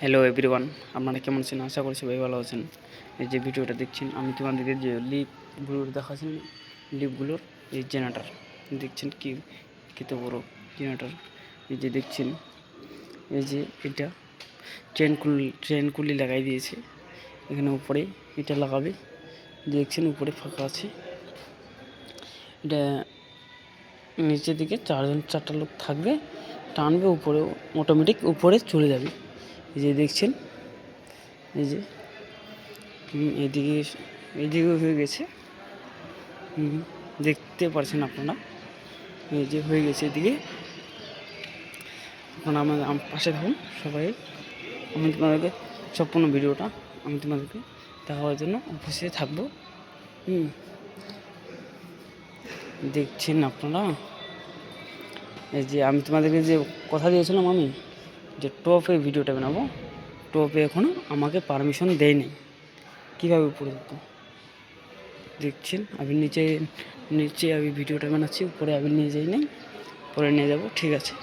Hello everyone, আপনারা কেমন আছেন? আশা করছি সবাই ভালো আছেন। এই যে ভিডিওটা দেখছেন, আমি তোমাদেরকে যে লিপগুলোর দেখাচ্ছি, লিপগুলোর এই জেনারেটর দেখছেন, কি কত বড় জেনারেটর। এই যে দেখছেন, এই যে এটা ট্রেন কুলি লাগাই দিয়েছে এখানে। উপরে এটা লাগাবে, দেখছেন উপরে ফাঁকা আছে। এটা নিচের দিকে চারটা লোক থাকবে, টানবে, উপরে অটোমেটিক উপরে চলে যাবে। এই যে দেখছেন, এই যে এইদিকে হয়ে গেছে, দেখতে পাচ্ছেন আপনারা। এই যে হয়ে গেছে এদিকে। আপনারা আমার পাশে থাকুন সবাই। আমি তোমাদেরকে সম্পূর্ণ ভিডিওটা আমি তোমাদেরকে দেখাবার জন্য উপস্থিত থাকবো। দেখছেন আপনারা, এই যে আমি তোমাদেরকে যে কথা দিয়েছিলাম, আমি যে টপে ভিডিওটা বানাবো, টপে এখনও আমাকে পারমিশন দেয়নি। কীভাবে উপরে যেত দেখছেন। আমি নিচে আমি ভিডিওটা বানাচ্ছি, উপরে আমি নিয়ে যাই নাই, পরে নিয়ে যাব। ঠিক আছে।